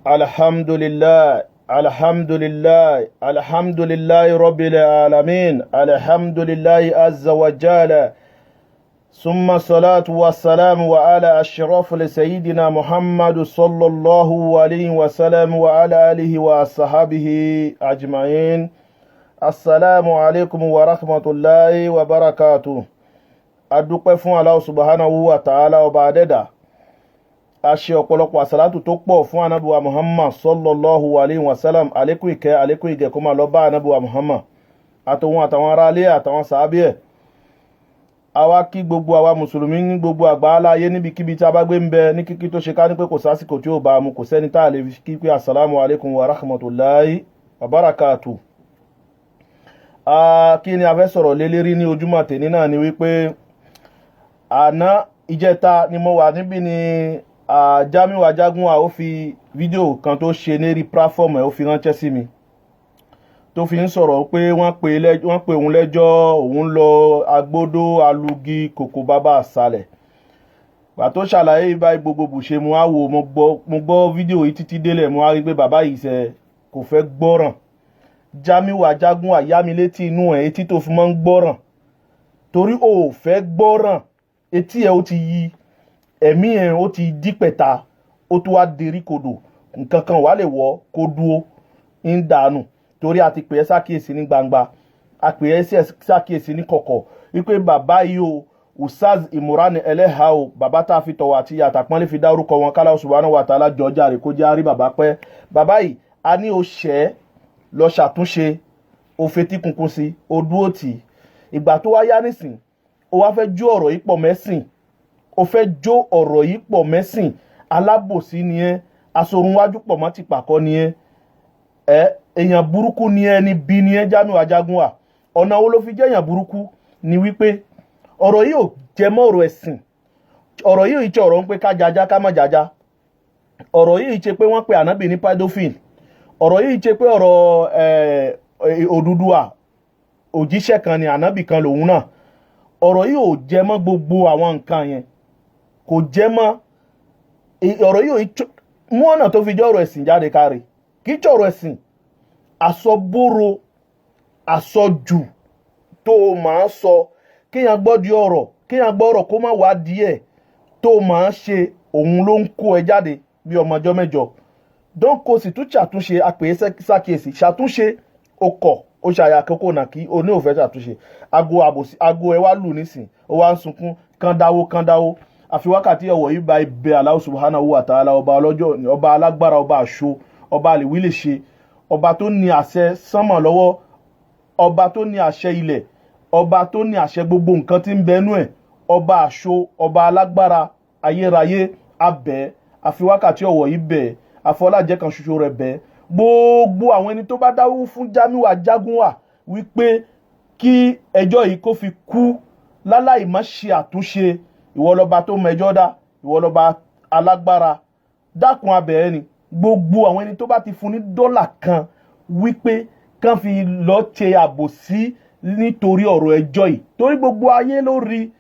الحمد لله الحمد لله الحمد لله رب العالمين الحمد لله عز وجل ثم الصلاة والسلام وعلى أشرف لسيدنا محمد صلى الله عليه وسلم وعلى آله وصحبه أجمعين. السلام عليكم ورحمة الله وبركاته. adúpẹ́ fún Allah subhanahu wa ta'ala ọba adẹ́dà. A ṣe ọ̀pọ̀lọpọ̀ àsàlátù tó pọ̀ fún anábíwa Muhammad sallallahu alayhi wa sallam. Àlékún ìkẹ́ kó máa lọ bá anábíwa Muhammad àtòun àtàwọn ará ilé àtàwọn sàábí ẹ̀. A wá kí gbogbo àwa mùsùlùmí ní gbogbo àgbáńlá ayé níbikíbi tí a bá gbé ń bẹ ní kíkí tó ṣe ká ní pé kò sásìkò tí ó bá mu, kò sẹ́ni tá a lè fi kí pé assalamu alaikum wa rahmatullahi wa barakatuh. Kí ni a fẹ́ sọ̀rọ̀ lé lérí ní ojúmọ́ tèní náà ni wípé àná ìjẹta ni mo wà níbí ni Jamiu Ajagunwa ó fi fídíò kan tó ṣe lérí platform ẹ̀ ó fi ránṣẹ́ sí mi tó fi ń sọ̀rọ̀ pé wọ́n pe òun lẹ́jọ́, òun lọ agbódó alugi kòkó bàbá àsàlẹ̀. Gbà tó ṣàlàyé báyìí gbogbo bùṣe mo á wò, mo gbọ́ fídíò yìí títí délẹ̀, mo á rí pé bàbá yìí ṣe kò fẹ́ gbọ́ràn. Jamiu Ajagunwa yá mi létí inú ẹ̀, etí tó fi máa ń gbọ́ràn, torí ò fẹ́ gbọ́ràn. Etí ẹ̀ ó ti yí, ẹ̀mí ẹ̀ ó ti dípẹ̀ta, ó tó wá derí kodò, nǹkan kan wà lè wọ́ kó dúó ń dànù. Torí a ti pè ẹ́ sákìyèsí ní gbangba, a pè ẹ́ sákìyèsí ní kọ̀kọ̀ wípé bàbá yìí o, Ustaz Imran Eleha o, bàbá tá a fi tọ̀wọ̀ àti àtàpọ́nlé fi dá orúkọ wọn, kálá subhanahu wa ta'ala jọjà rẹ̀ kó jẹ́ àrí bàbá pẹ́. Bàbá yìí a ní o ṣẹ́ lọ ṣàtúnṣe, o fetí kunkun sí, o dúró tì. Ìgbà tó wá yá nísìn, o wá fẹ́ jó ọ̀rọ̀ yìí pọ̀ mẹ́sìn, o fẹ́ jó ọ̀rọ̀ yìí pọ̀ mẹ́sìn. Alábòsí ni ẹ́, asorunwájú pọ̀ mọ́ ti pàkọ́ ni ẹ́. Èèyàn burúkú ni ẹ́, ní bí ni ẹ́ Jamiu Ajagunwa. Ọ̀nà wo ló fi jẹ́ èèyàn burúkú ni wípé ọ̀rọ̀ yìí ò jẹ mọ́ ọ̀rọ̀ ẹ̀sìn. Ọ̀rọ̀ yìí ṣe ọ̀rọ̀ ń pé ká jaja ká má jaja. Ọ̀rọ̀ yìí ṣe pé wọ́n pe ànábì ní pedophile. Ọ̀rọ̀ yìí ṣe pé ọ̀rọ̀ Odùduwà òjíṣẹ́ kan ni, ànábì kan lòun náà. Ọ̀rọ̀ yìí ò jẹ mọ́ gbogbo àwọn nǹkan yẹn, kò jẹ mọ́. Ọ̀rọ̀ yìí ò mú ọ̀nà tó fi jẹ́ ọ̀rọ̀ ẹ̀sìn jáde káre, kì í ṣe ọ̀rọ̀ ẹ̀sìn. Àsọbúrò, àsọjù tó máa ń sọ, kéèyàn gbọ́ di ọ̀rọ̀, kéèyàn gbọ́ ọ̀rọ̀ kó má wá díẹ̀ tó máa ń ṣe, òun ló ń kó ẹ jáde bí ọmọ ọjọ́ mẹ́jọ. Kò sì tún ṣàtúnṣe, a pè é sákìyèsí, ṣàtúnṣe, ó kọ̀, ó ṣàyà kókó nà kí o ní òfẹ́ ṣàtúnṣe. Ago ẹ wá lù nísìn, ó wá ń sunkún, kán dáwó. Àfi wákàtí ọ̀wọ̀ yìí bá ibẹ̀ Allah subhanahu wa ta'ala, ọba ọlọ́jọ́, ọba alágbára, ọba àṣọ, ọba àlèwí lè ṣe, ọba tó ní àṣẹ sánmọ̀ lọ́wọ́, ọba tó ní àṣẹ ilẹ̀, ọba tó ní àṣẹ gbogbo nǹkan tí ń bẹnú ẹ̀, ọba àṣọ, ọba alágbára ayérayé, abẹ́, àfi wákàtí ọ̀wọ̀ yìí bẹ̀, àfọlájẹ́ kan ṣoṣo rẹ̀ bẹ̀. Gbogbo àwọn ẹni tó bá dáwó fún Jamiu Ajagunwa wípé kí ẹjọ́ yìí kó fi kú láláì má ṣe àtúnṣe, ìwọ lọba tó mẹjọ́ dá, ìwọ lọba alágbára, dákun abẹ́ ẹni. Gbogbo àwọn ẹni tó bá ti fún ní dọ́là kan wípé kán fi lọ ṣe àbòsí nítorí ọ̀rọ̀ ẹjọ́ yìí, torí gbogbo ayé ló rí,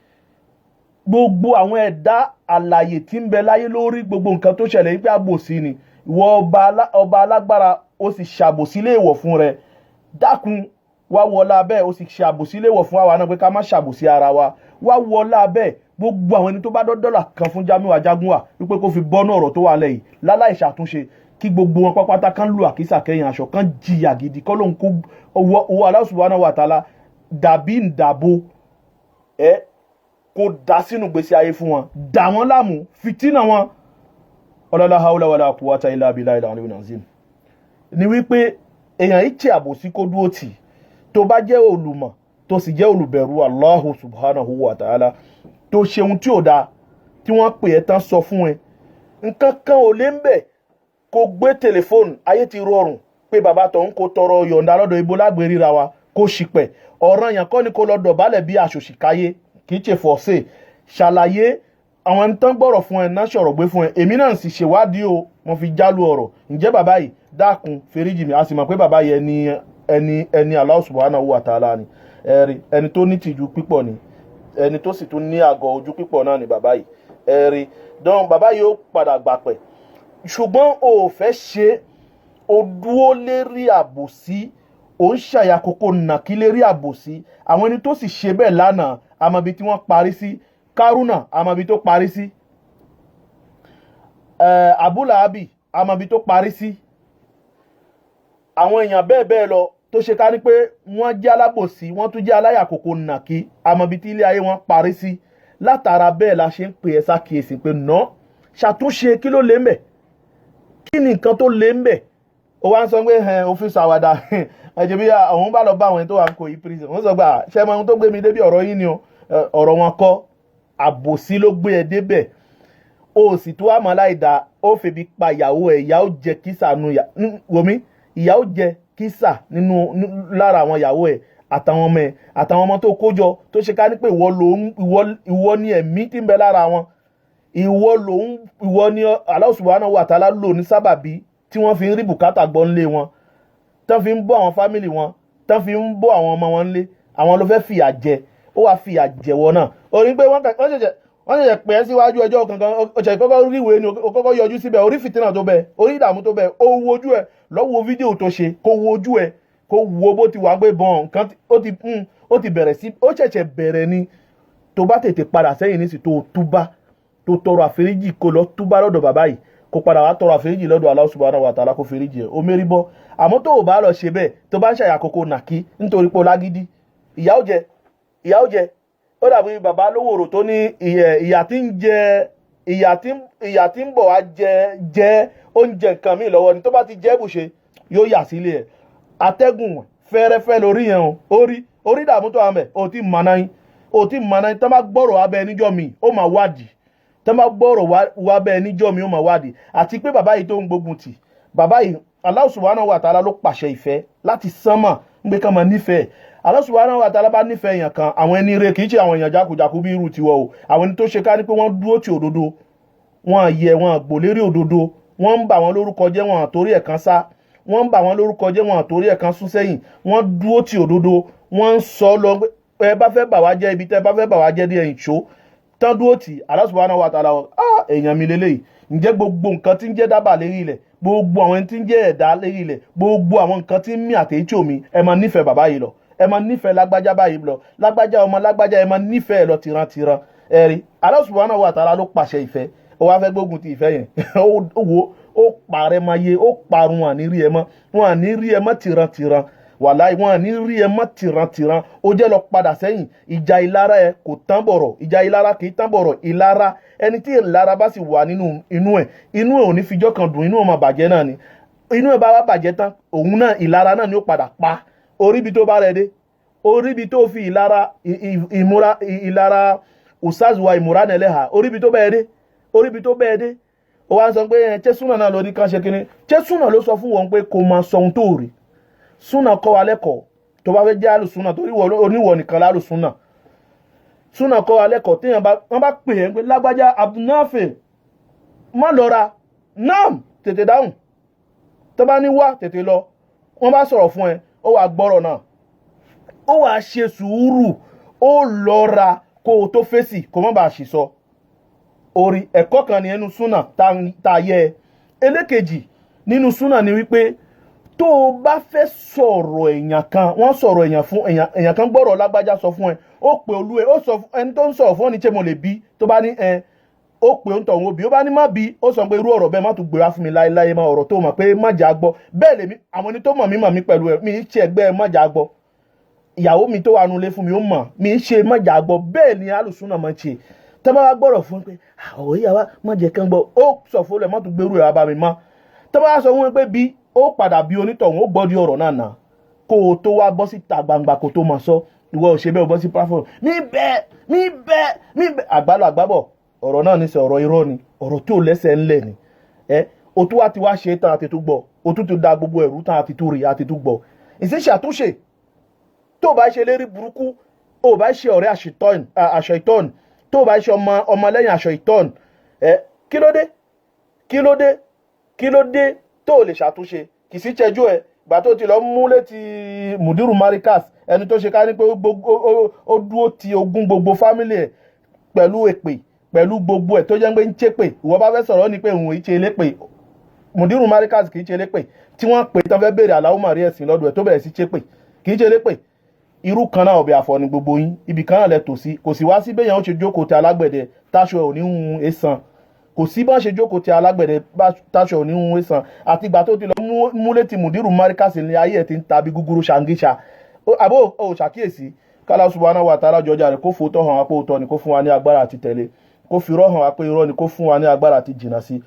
gbogbo àwọn ẹ̀dá alààyè tí ń bẹ láyé ló rí gbogbo nǹkan tó ṣẹlẹ̀ wípé àbòsí ni. Ìwọ ọba alágbára, ó sì ṣàbòsí léèwọ̀ fún rẹ. Dákun wá wọlá bẹ́ẹ̀, ó sì ṣàbòsí léèwọ̀ fún àwa náà pé ká má ṣàbòsí ara wa. Wá wọlá bẹ́ẹ̀, gbogbo àwọn ẹni tó bá dọ́là kan fún Jamiu Ajagunwa wípé kó fi bọ́nú ọ̀rọ̀ tó wà lẹ́yìn láláì ṣàtúnṣe, kí gbogbo wọn pápátá kan lu àkísà kẹ́yìn aṣọ, kan jìyà gidi, kọ́ lóhun kó owó Allah subhanahu wa ta'ala dàbí ìdàbò kó dá sínú gbèsè ayé fún wọn, dà wọ́n láàmú, fìtínà wọn. Ọlọ́lá haúlá wàlá quwwata illa billahi al-aliyyil azim. Ni wípé èèyàn yìí ṣe àbòsí kó dúró tì. Tó bá jẹ́ olùmọ̀, tó sì jẹ́ olùbẹ̀rù Allah subhanahu wa ta'ala, tó ṣe ohun tí ò dáa, tí wọ́n pè ẹ́ tán sọ fún ẹ, nǹkan kan ò lè ń bẹ̀ kó gbé tẹlifóònù. Ayé ti rọrùn pé bàbá tó ń kó tọrọ yọ̀ǹda lọ́dọ̀ ibo lágbè ríra wa, kó ṣìpẹ̀. Ọ̀ràn yẹn kọ́ ni kó lọ dọ̀bálẹ̀ bí aṣòṣìkáyé, kì í ṣe fọ̀ọ́sẹ̀. Ṣàlàyé àwọn ẹni tán gbọ́rọ̀ fún ẹ náà ṣọ̀rọ̀ gbé fún ẹ. Èmi náà sì ṣèwádìí o, mo fi jálù ọ̀rọ̀. Ǹjẹ́ bàbá yìí dákun feríjì mi? A sì mọ̀ pé bàbá yìí ẹni Allah subhanahu wa ta'ala ni. Ẹni tó ní tìjú pípọ̀ ni, ẹni tó sì tún ní àgọ́ ojú pípọ̀ náà ni bàbá yìí. donc bàbá yìí ó padà gbà pẹ̀ ṣùgbọ́n o ò fẹ́ ṣe o dúró lérí àbòsí o ń ṣàyàkókò nàkí lérí àbòsí àwọn ẹni tó sì ṣe bẹ́ẹ̀ lánàá àmọ́bi tí wọ́n parí sí Kárúnà àmọ́bi tó parí sí Abúlàábì àmọ́bi tó parí sí àwọn èèyàn bẹ́ẹ̀ bẹ́ẹ̀ lọ tó ṣe ká ní pé wọ́n jẹ́ alábòsí wọ́n tún jẹ́ aláyàkókò nàkí àmọ́bi tí ilé ayé wọn parí sí látara bẹ́ẹ̀ la ṣe ń pè ẹ́ sákìyèsí pé ná ṣàtúnṣe kí ló lè ń bẹ̀ kí ni nǹkan tó lè ń bẹ̀ ó wá ń sọ pé òfin ṣàwàdà ẹ̀jẹ̀ bí àwọn bá lọ bá àwọn tó wà ń kó yí prison wọ́n sọ pé ṣé ohun tó gbé mi débi ọ̀rọ̀ yín ni ọ̀rọ̀ wọn kọ́ àbòsí ló gbé ẹ débẹ̀ o sì tó àmọ́ láìda ó febi pa ìyàwó ẹ̀ ìyà ó jẹ kísà nu wòmí ìyà ó jẹ kísà nínú lára àwọn ìyàwó ẹ̀ àtàwọn ọmọ ẹ̀ àtàwọn ọmọ tó kójọ tó ṣe ká ní pé ìwọ ni ẹ̀mí tí ń bẹ lára wọn ìwọ ni Allah subhanahu wa ta'ala lò ní sábàbí tí wọ́n fi ń rí bùkátà gbọ́ ńlé wọn tán fi ń bọ́ àwọn fámìlì wọn tán fi ń bọ́ àwọn ọmọ wọn ńlé àwọn ló fẹ́ fìyà jẹ ó wàá fìyà jẹ̀wọ́ náà orí pé wọ́n ṣẹ̀ṣẹ̀ pè é síwájú ẹjọ́ kankan ọ̀ṣẹ̀ kọ́kọ́ ríwèé ni ó kọ́kọ́ yọjú síbẹ̀ orí fìtínà tó bẹ̀ orí ìdààmú tó bẹ̀ ó wo ojú ẹ̀ lọ́wọ́ fídíò tó ṣe kó wo ojú ẹ̀ kó wo bó ti wà gbé bọ́n nǹkan ó ti bẹ̀rẹ̀ sí ó ṣẹ̀ṣẹ̀ bẹ̀rẹ̀ ni tó bá tètè padà sẹ́yìn ní sí tó túbá tó tọrọ àforíjì kó lọ túbá lọ́dọ̀ bàbá yìí kó padà wá tọrọ àforíjì lọ́dọ̀ Allah subhanahu wa ta'ala kó foríjì ẹ̀ ó mérí bọ́ àmọ́ tó ò bá lọ ṣe bẹ́ẹ̀ tó bá ń ṣàyàkókò nàkí nítorí pé ó lágídí ìyà ó jẹ ó dàbí bàbá lówòrò tó ní ìyà tí ń bọ̀ wá jẹ oúnjẹ nǹkan míì lọ́wọ́ ni tó bá ti jẹ́ bùṣe yóò yà sílé ẹ̀ atẹ́gùn fẹ́rẹ́fẹ́ lórí yẹn o orí dààmú tó wà mẹ́ o ti mọ̀ náà tó bá gbọ́rọ̀ abẹ́ níjọ́ mi ó máa wádìí tó bá gbọ́rọ̀ wá bẹ́ẹ̀ níjọ́ mi ó máa wádìí àti pé bàbá yìí tó ń gbógun tì bàbá yìí Allah subhanahu wa ta'ala ló pàṣẹ ìfẹ́ láti sánmà ń gbé kán máa nífẹ̀ẹ́ Allah subhanahu wa ta'ala bá nífẹ̀ẹ́ èèyàn kan àwọn ẹni rere kì í ṣe àwọn èèyàn jákujàku bí irú tiwọ́ o àwọn ẹni tó ṣe ká ní pé wọ́n dúró ti òdodo wọ́n yẹ wọ́n gbò lérí òdodo wọ́n ń bà wọ́n lórúkọ jẹ́ wọ́n àtórí ẹ̀ kan sá wọ́n ń bà wọ́n lórúkọ jẹ́ wọ́n àtórí ẹ̀ kan sún sẹ́yìn wọ́n dúró ti òdodo wọ́n ń sọ lọ pé ẹ bá fẹ́ bà wá jẹ́ ibi tẹ́ bá fẹ́ bà wá jẹ́ ní ẹ̀yìn ṣó tán dúró tì Allah subhanahu wa ta'ala èèyàn mi lélẹ́yìí ǹjẹ́ gbogbo nǹkan tí ń jẹ́ dábàá lérí ilẹ̀ gbogbo àwọn tí ń jẹ́ ẹ̀dá lérí ilẹ̀ gbogbo àwọn nǹkan tí ń mí àtẹ̀yìntì omi ẹ máa nífẹ̀ẹ́ bàbá yìí lọ ẹ máa nífẹ̀ẹ́ lágbájá báyìí lọ lágbájá ọmọ lágbájá ẹ máa nífẹ̀ẹ́ lọ tìrantìran ẹ̀rí Allah subhanahu wa ta'ala ló pàṣẹ ìfẹ́ ó wá fẹ́ gbógun ti ìfẹ́ yẹn ó parẹ́ máa yé ó parun wọn àní rí ẹ mọ́ wọn àní rí ẹ mọ́ tìrantìran wàláì wọn àní rí ẹ mọ́ tìrantìran ó jẹ́ lọ padà sẹ́yìn ìjà ìlara ẹ kò tán bọ̀rọ̀ ìjà ìlara kì í tán bọ̀rọ̀ ìlara ẹni tí ìlara bá sì wà nínú inú ẹ ò ní fijọ́ kan dùn inú ẹ̀ máa bàjẹ́ náà ni inú ẹ̀ bá wá bàjẹ́ tán òun náà ìlara náà ni ó padà pa oríbi tó bá rẹ dé oríbi tó fi ìlara usazuwa ìmúra nẹlẹ́hà oríbi tó bẹ́ẹ̀ dé ó wá ń sọ pé ṣé súnà náà lórí kan ṣe kíní ṣé súnà ló sọ fún wọn pé kò máa sọ ohun tó rí súnà kọ́ wa lẹ́kọ̀ọ́ tó bá fẹ́ jẹ́ àlùsúnà torí oníwọ̀ nìkan lálùsúnà súnà kọ́ wa lẹ́kọ̀ọ́ tí wọ́n bá pè é pé lágbájá Abdulnafi má lọ ra nam tètè dáhùn tó bá ní wá tètè lọ wọ́n bá sọ̀rọ̀ fún ẹ ó wàá gbọ́rọ̀ náà ó wàá ṣe sùúrù ó lọ ra kó o tó fèsì kó má bàa ṣì sọ orí ẹ̀kọ́ kan ní ẹnu súnà tá yẹ ẹ ẹlẹ́kejì nínú súnà ni wípé tó o bá fẹ́ sọ̀rọ̀ èèyàn kan wọ́n sọ̀rọ̀ èèyàn fún èèyàn kan gbọ́rọ̀ lágbájá sọ fún ẹ ó pè olú ẹ ó sọ ẹni tó ń sọ̀rọ̀ fún ọ ní ṣé mo lè bí tó bá ní ó pè ń tọ̀hún òbí ó bá ní má bí ó sọ pé irú ọ̀rọ̀ bẹ́ẹ̀ má tún gbé wá fún mi láéláé má ọ̀rọ̀ tó mọ̀ pé má jà gbọ́ bẹ́ẹ̀ lèmi àwọn ẹni tó mọ̀ mí pẹ̀lú ẹ mi ṣe ẹgbẹ́ má jà gbọ́ ìyàwó mi tó wà nulẹ̀ fún mi ó mọ̀ mi ṣe má jà gbọ́ bẹ́ẹ̀ ni alùsùnà máa ń ṣe tọ́ bá wá gbọ́rọ̀ fún pé àwọn ìyàwó má jẹ́ kán gbọ́ ó sọ fún olè má tún gbèrú ẹ̀ bá mi mọ́ tọ́ bá wá sọ fún pé bí ó padà bí onítọ̀hún ó gbọ́ di ọ̀rọ̀ náà nà kó o tó wá bọ́ síta gbangba kó tó máa sọ ìwọ ò ṣe bẹ́ẹ̀ bọ́ sí platform mi bẹ́ẹ̀ àgbálọ̀ àgbábọ̀ ọ̀rọ̀ náà ní sọ ọ̀rọ̀ irọ́ ni ọ̀rọ̀ tó lẹ́sẹ̀ ńlẹ̀ ni o tó wá ti wá ṣe tán àti tó gbọ́ o tún ti da gbogbo ẹ̀rú tán àti tó rí àti tó gbọ́ ìṣeṣe àtúnṣe tó bá ṣe lérí burúkú o bá ṣe ọ̀rẹ́ aṣọ ìtọ́n tó bá ṣe ọmọlẹ́yìn aṣọ ìtọ́n kí ló dé tó lè ṣàtúnṣe kì í sí ṣẹjú ẹ gbà tó ti lọ mú létí Mudiru Markaz ẹni tó ṣe ká ní pé ó dúró ti ogún gbogbo fámílì ẹ pẹ̀lú èpè pẹ̀lú gbogbo ẹ̀ tó jẹ́ pé ń ṣépè ìwọ bá fẹ́ sọ̀rọ̀ ní pé òun ìṣe elépè Mudiru Markaz kì í ṣe elépè tí wọ́n pè tán fẹ́ béèrè Allahumma rí ẹ̀sìn lọ́dọ̀ ẹ̀ tó bẹ̀rẹ̀ sí ṣépè kì í ṣe elépè irú kan náà ọbẹ̀ àfọ̀ ni gbogbo yín ibì kan náà lẹ tò sí kò sì wá sí béèyàn ó ṣe jókòó ti alágbẹ̀dẹ táṣọ ẹ̀ ò ní hun èsàn kò sí bá ṣe jókòó ti alágbẹ̀dẹ táṣọ ò ní hun èsàn àti ìgbà tó ti lọ múlé ti Mudiru Markaz ní ayé ẹ̀ ti ń ta bí gúgúrú ṣàǹgíṣà àbó ò ṣàkíyèsí kálá subhanahu wa ta'ala jọjà rẹ̀ kó fòótọ́ hàn wá pé òótọ́ ni kó fún wa ní agbára àti tẹ̀lé kó fi irọ́ hàn wá pé irọ́ ni kó fún wa ní agbára àti jìnnà sí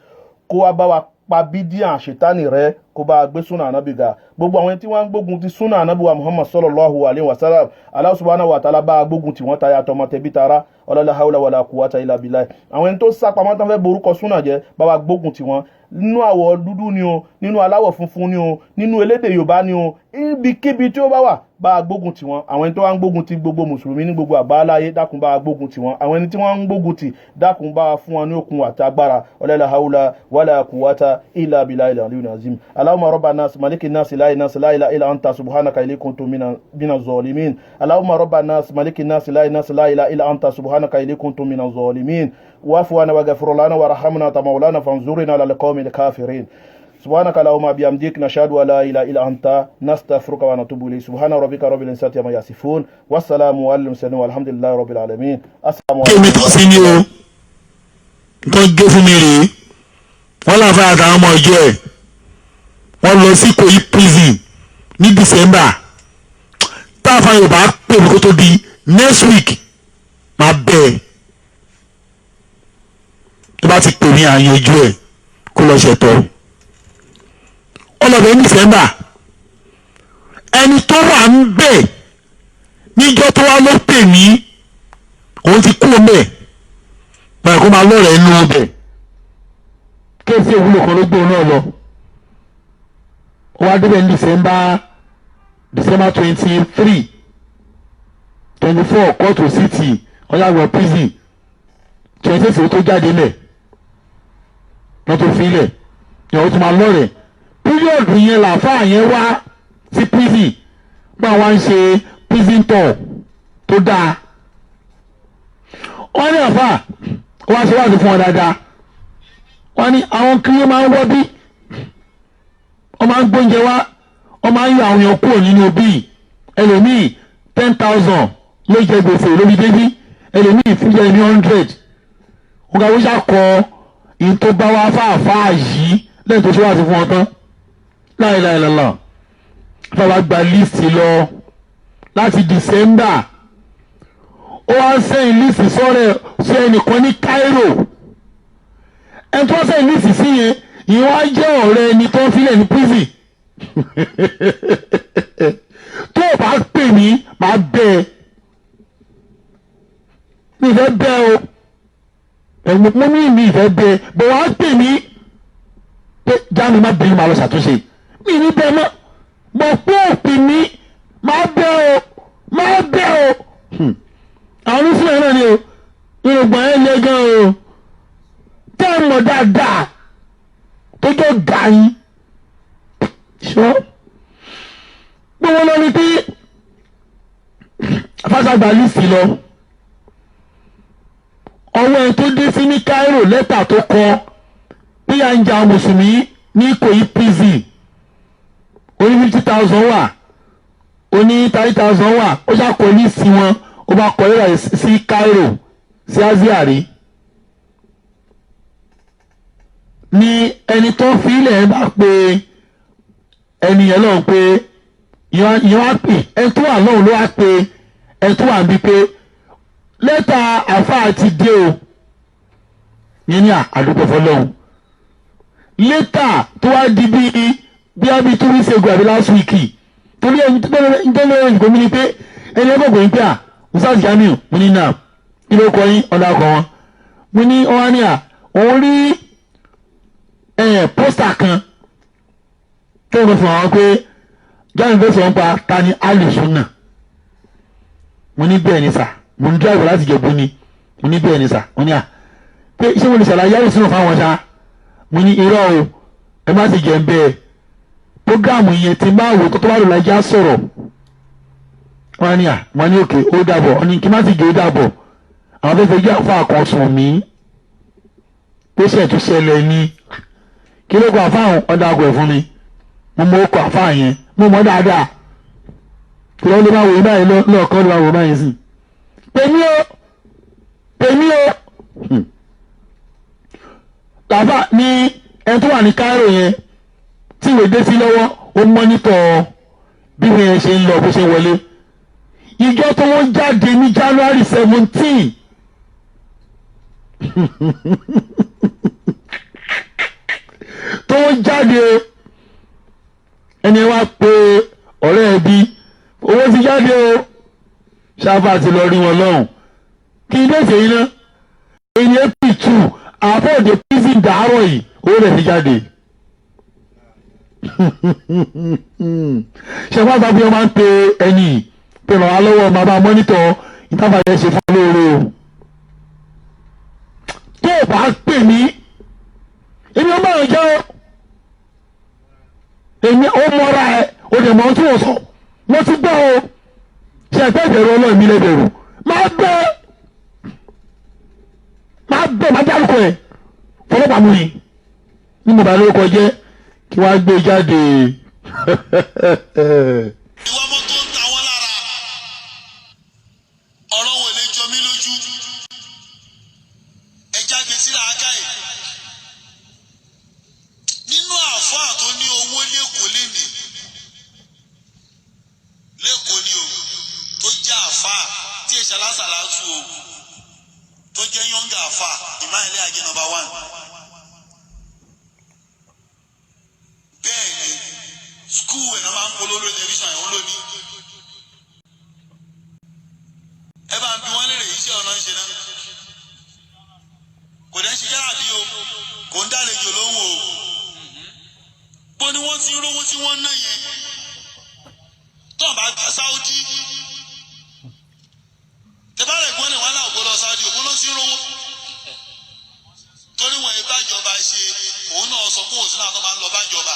kó wá bá wa pa bídíà ṣètánì rẹ kó bá gbé súnà ànábì ga gbogbo àwọn tí wọ́n ń gbógun ti súnà ànábì wa Muhammad sallallahu alayhi wa sallam Allah subhanahu wa ta'ala bá gbógun tí wọ́n taya tọmọ tẹbí tara ọlọ́lá haúlá wàlá quwwata illa billah àwọn ẹni tó sápamọ́ tán fẹ́ borúkọ súnà jẹ́ bá wa gbógun tí wọ́n nínú àwọ̀ dúdú ni o nínú aláwọ̀ funfun ni o nínú elédè Yorùbá ni o ibikíbi tí ó bá wà bá gbógun tí wọ́n àwọn ẹni tó wá ń gbógun ti gbogbo mùsùlùmí ní gbogbo àgbáláyé dákun bá gbógun tí wọ́n àwọn ẹni tí wọ́n ń gbógun ti dákun bá fún wọn ní okun àti agbára ọlọ́lá haúlá wàlá quwwata illa billahi al-aliyyil azim Allahumma rabban nas malikin nas la ilaha illa anta subhanaka inni kuntu minaz zalimin Allahumma rabban nas malikin nas la ilaha illa anta subhanaka inni kuntu minaz zalimin واعف عنا واغفر لنا وارحمنا وتمولانا فانظرنا على القوم الكافرين سبحانك اللهم وبحمدك نشهد ان لا اله الا انت نستغفرك ونتوب اليك سبحان ربك رب العزه عما يصفون والسلام على المرسلين والحمد لله رب العالمين السلام عليكم tó gé fún mi rèé wọ́n láfa àtàwọn ọmọ ìjọ ẹ̀ wọ́n lọ sí Ìkòyí prison ní December táàfà Yorùbá pè mí kó tó di next week máa bẹ̀ tó bá ti pè mí àyànjú ẹ̀ kó lọ ṣètò ọlọ́bẹ̀ ní December ẹni tó wà ń bẹ̀ níjọ́ tó wá ló pè mí òun ti kú ọmọ ẹ̀ báyìí kó máa lọ́rẹ̀ẹ́ inú ọbẹ̀ kéèsì òwúlò kan ló gbóhùn náà lọ ó wá débẹ̀ ní December 24 kóòtù city ọ̀làwọ̀ prison 26 tó jáde lẹ̀ wọ́n tó fi lẹ̀ ìyàwó tó máa lọ́rẹ̀ẹ́ píríọ̀dù yẹn làáfàá yẹn wá sí prison bá wa ń ṣe prison tour tó dáa wọ́n ní àfà wọ́n á ṣe wáàsí fún wọn dáadáa wọ́n ní àwọn kiri máa ń wọ́ bí wọ́n máa ń gbóúnjẹ wá wọ́n máa ń yọ àwọn èèyàn kúrò nínú bí ẹlòmíì 10,000 ló jẹ gbèsè lórí débí ẹlòmíì fún jẹ ní 100 wọ́n kà wọ́n ṣàkọ ìyẹn tó bá wá fáàfáà yìí lẹ́yìn tó ṣe wáàsí fún wọn tán láìláìlọ́lá fáwọn gba líìsì lọ láti December ó wá sẹ́yìn líìsì sọ́rẹ̀ sí ẹnìkan ní Cairo ẹni tó sẹ́yìn líìsì sí yẹn ìyẹn wá jẹ́ ọ̀rẹ́ ẹni tó ń filẹ̀ ní prison tó o bá pè mí máa bẹ́ ẹ mi ìfẹ́ bẹ́ o ẹ̀wọ̀n mo ní ìmí ìfẹ́ bẹ́ ẹ bọ̀ wá pè mí pé jáde má bẹ̀rẹ̀ máa lọ ṣàtúnṣe mi ní bẹ́ẹ̀ mọ́ bọ̀ pé òpin mi máa bẹ́ o máa bẹ́ o àwọn oníṣẹ́ náà ni o yorùbá yẹn lé gan o tẹ́ ẹ mọ̀ dáadáa tó jọ gà yín ṣọ́ gbogbo lọ ni pé afásàgbà lísì lọ ọwọ́ ẹ tó dé sí ní Cairo lẹ́tà tó kọ bí à ń jà mùsùlùmí ní Ìkòyí prison oní 50,000 wà oní 30,000 wà ó ṣàkọ lísì wọn ó bá kọ lẹ́tà sí Cairo sí Asia rí ní ẹni tó fi ilẹ̀ bá pé ẹni yẹn lọ́hùn pé yẹn wá pè ẹni tó wà lọ́hùn ló wá pé ẹni tó wà ń bí pé lẹ́tà àfáà ti dé o yẹn ní àdúgbò fọlọ́hùn lẹ́tà tó wá di bí a bí 2 weeks ago àbí last week torí ẹni tó bẹ̀rẹ̀ ìgbò mi ni pé ẹni ẹgbẹ́ ògbóyin pé Ustaz Jamiu mo ní náà kí ló kọ yín ọ̀dà ọkọ̀ wọn mo ní ọwá ní òun rí pósítà kan tó ń fún àwọn pé Jamiu fẹ́ sọ ń pa ta ni alùsùnà mo ní bẹ́ẹ̀ ni sà mo ń dráìbù láti Jẹ̀bú ni mo ní bẹ́ẹ̀ ni sà mo ní pé ṣé mo lè ṣàlàyé alùsùnà fáwọn ṣá mo ní irọ́ o ẹ má ti jẹ́ ń bẹ́ẹ̀ prógáàmù yẹn ti máa wò tó bá lò lájà sọ̀rọ̀ wọ́n ní òkè ó dàbọ̀ wọ́n ní kí má ti jẹ́ ó dàbọ̀ àwọn fẹ́ẹ́ fẹ́ jẹ́ àfa àkọsùn mi bó ṣe tún ṣẹlẹ̀ ni kí ló kọ àfáàhùn ọ̀dà àgọ̀ ẹ̀ fún mi mo mọ ọkọ̀ àfáà yẹn mo mọ dáadáa kí ló máa wò báyìí lọ́ọ̀kan ló máa wò báyìí sí pèmí o tàbá ní ẹni tó wà ní Cairo yẹn tí ìwé dé sí lọ́wọ́ ó mọ́nítọ̀ bí wọ́n yẹn ṣe ń lọ bó ṣe wọlé ìjọ tó wọ́n jáde ní January 17 tó wọ́n jáde ẹni wá pé ọ̀rẹ́ ẹbí owó ti jáde o ṣáfà ti lọ rí wọn lọ́hùn kí n dẹ́sẹ̀ yín náà èyí April 2 àbọ̀dé prison dàárọ̀ yìí owó rẹ̀ ti jáde. ṣẹ̀fà sábà yẹn máa ń pe ẹni pé ràn wá lọ́wọ́ máa bá mọ́nítọ̀ ìtàfàyẹ ṣe fún lóore o. tó o bá pè mí èmi ọmọ rẹ̀ jẹ́ o èmi ó mọ́ra ẹ̀ o lè mọ́ tí o sọ mo ti gbọ́ o ṣe ẹgbẹ́ ìbẹ̀rù ọlọ́run mi lẹ́bẹ̀rù máa dárúkọ ẹ̀ fọlọ́pàá mú ni ní mo bá lórúkọ jẹ́ kí wọ́n á gbé jáde. ìwà ọmọ tó ń ta wọn lára ọ̀rọ̀ wọn lè jọ mí lójú ẹ jáde síra aká ẹ̀ nínú àáfàá tó ní owó lẹ́kọ̀ọ́ lẹ́nìí lẹ́kọ̀ọ́ ni o tó jẹ́ àáfàá tí èsì alásàlá tù o tó jẹ́ yọ̀ǹgà àáfàá ìmáìlẹ̀ àjẹ́ number 1. bẹ́ẹ̀ ni skul ẹ̀ náà máa ń polówó lórí tẹlifíṣàn ẹ̀ wọ́n lónìí. ẹ bá ń bí wọ́n lérè iṣẹ́ ọ̀nà ń ṣe náà. kò dẹ́ ṣe yára bí o kò ń dálejò lóhùn o. bó ni wọ́n ti ń rówó tí wọ́n ń ná yẹn. tó ń bá gba Sáúdí. tẹ́bárẹ̀ gbọ́n ní wàhálà ògbó lọ Sáúdí ògbó ló ti ń rówó. torí wọn ìbájọba ṣe òun náà sọ fún òsínà tó máa ń lọ bájọba.